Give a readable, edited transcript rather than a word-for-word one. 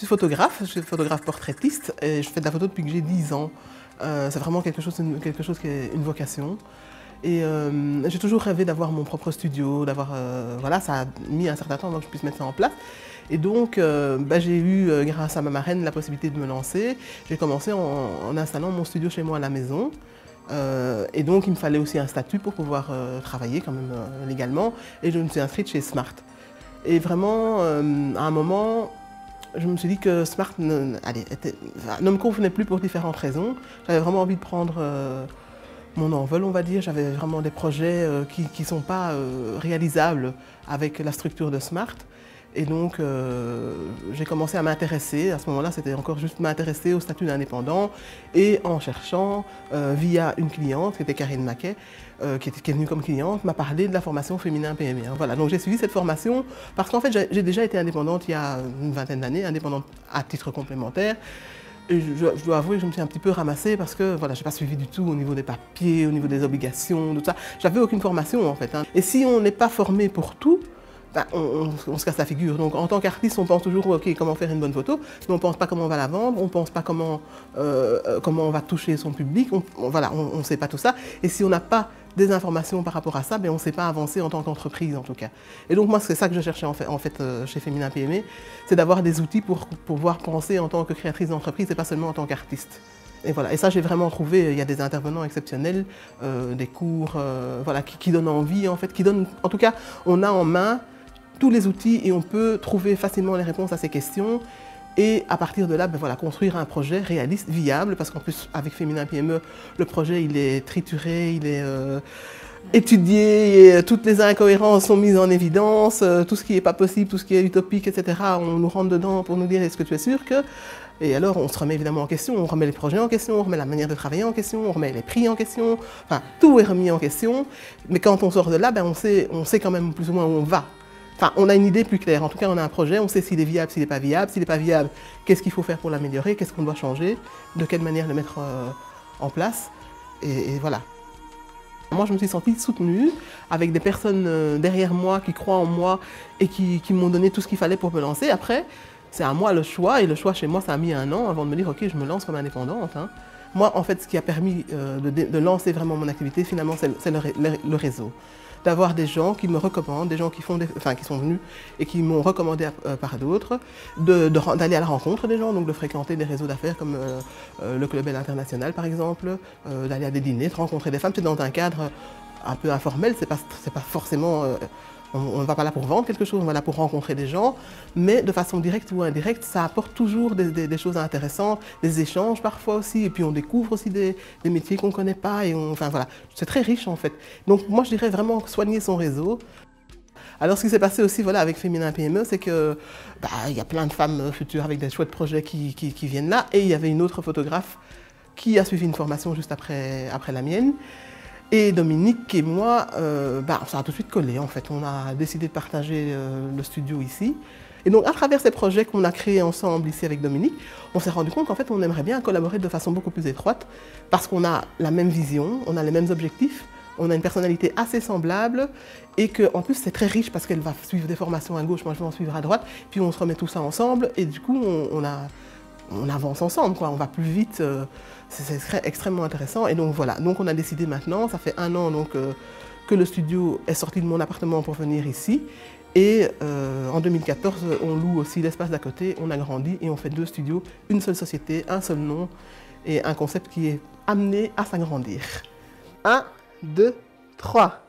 je suis photographe portraitiste et je fais de la photo depuis que j'ai 10 ans. C'est vraiment quelque chose qui est une vocation. Et j'ai toujours rêvé d'avoir mon propre studio, voilà, ça a mis un certain temps avant que je puisse mettre ça en place. Et donc, j'ai eu, grâce à ma marraine, la possibilité de me lancer. J'ai commencé en installant mon studio chez moi à la maison. Et donc, il me fallait aussi un statut pour pouvoir travailler quand même légalement. Et je me suis inscrite chez Smart. Et vraiment, à un moment, je me suis dit que Smart ne me convenait plus pour différentes raisons. J'avais vraiment envie de prendre mon envol, on va dire. J'avais vraiment des projets qui ne sont pas réalisables avec la structure de Smart. Et donc, j'ai commencé à m'intéresser. À ce moment-là, c'était encore juste m'intéresser au statut d'indépendant. Et en cherchant, via une cliente, qui était Karine Maquet, qui est venue comme cliente, m'a parlé de la formation féminin PME. Voilà, donc j'ai suivi cette formation parce qu'en fait, j'ai déjà été indépendante il y a une vingtaine d'années, indépendante à titre complémentaire. Et je dois avouer que je me suis un petit peu ramassée parce que voilà, je n'ai pas suivi du tout au niveau des papiers, au niveau des obligations, tout ça. J'avais aucune formation en fait. Et si on n'est pas formé pour tout, on se casse la figure. Donc en tant qu'artiste, on pense toujours ok, comment faire une bonne photo, mais on ne pense pas comment on va la vendre, on ne pense pas comment on va toucher son public, on ne sait pas tout ça. Et si on n'a pas des informations par rapport à ça, on ne sait pas avancer en tant qu'entreprise en tout cas. Et donc moi c'est ça que je cherchais en fait chez Féminin PME, c'est d'avoir des outils pour pouvoir penser en tant que créatrice d'entreprise et pas seulement en tant qu'artiste. Et voilà, et ça j'ai vraiment trouvé, il y a des intervenants exceptionnels, des cours qui donnent envie en fait, en tout cas on a en main tous les outils et on peut trouver facilement les réponses à ces questions et à partir de là, construire un projet réaliste, viable, parce qu'en plus avec Féminin PME, le projet il est trituré, il est étudié, et toutes les incohérences sont mises en évidence, tout ce qui n'est pas possible, tout ce qui est utopique, etc. On nous rentre dedans pour nous dire est-ce que tu es sûr que... Et alors on se remet évidemment en question, on remet les projets en question, on remet la manière de travailler en question, on remet les prix en question, enfin tout est remis en question, mais quand on sort de là, on sait quand même plus ou moins où on va. Enfin, on a une idée plus claire. En tout cas, on a un projet, on sait s'il est viable, s'il n'est pas viable. S'il n'est pas viable, qu'est-ce qu'il faut faire pour l'améliorer, qu'est-ce qu'on doit changer, de quelle manière le mettre en place. Et voilà. Moi, je me suis sentie soutenue avec des personnes derrière moi qui croient en moi et qui m'ont donné tout ce qu'il fallait pour me lancer. Après, c'est à moi le choix. Et le choix chez moi, ça a mis 1 an avant de me dire, OK, je me lance comme indépendante. Moi, en fait, ce qui a permis de lancer vraiment mon activité, finalement, c'est le réseau. D'avoir des gens qui me recommandent, des gens qui sont venus et qui m'ont recommandé par d'autres, d'aller à la rencontre des gens, donc de fréquenter des réseaux d'affaires comme le Club International par exemple, d'aller à des dîners, de rencontrer des femmes. C'est dans un cadre un peu informel, c'est pas forcément... on ne va pas là pour vendre quelque chose, on va là pour rencontrer des gens, mais de façon directe ou indirecte, ça apporte toujours des choses intéressantes, des échanges parfois aussi, et puis on découvre aussi des métiers qu'on ne connaît pas, et c'est très riche en fait. Donc moi je dirais vraiment soigner son réseau. Alors ce qui s'est passé aussi avec Féminin PME, c'est que il y a plein de femmes futures avec des chouettes projets qui viennent là, et il y avait une autre photographe qui a suivi une formation juste après la mienne. Et Dominique et moi, ça a tout de suite collé en fait. On a décidé de partager le studio ici. Et donc à travers ces projets qu'on a créés ensemble ici avec Dominique, on s'est rendu compte qu'en fait on aimerait bien collaborer de façon beaucoup plus étroite parce qu'on a la même vision, on a les mêmes objectifs, on a une personnalité assez semblable et qu'en plus c'est très riche parce qu'elle va suivre des formations à gauche, moi je vais en suivre à droite, puis on se remet tout ça ensemble et du coup on avance ensemble, on va plus vite, c'est extrêmement intéressant. Et donc voilà, donc on a décidé maintenant, ça fait 1 an donc, que le studio est sorti de mon appartement pour venir ici. Et en 2014, on loue aussi l'espace d'à côté, on a grandi et on fait 2 studios, une seule société, un seul nom et un concept qui est amené à s'agrandir. 1, 2, 3.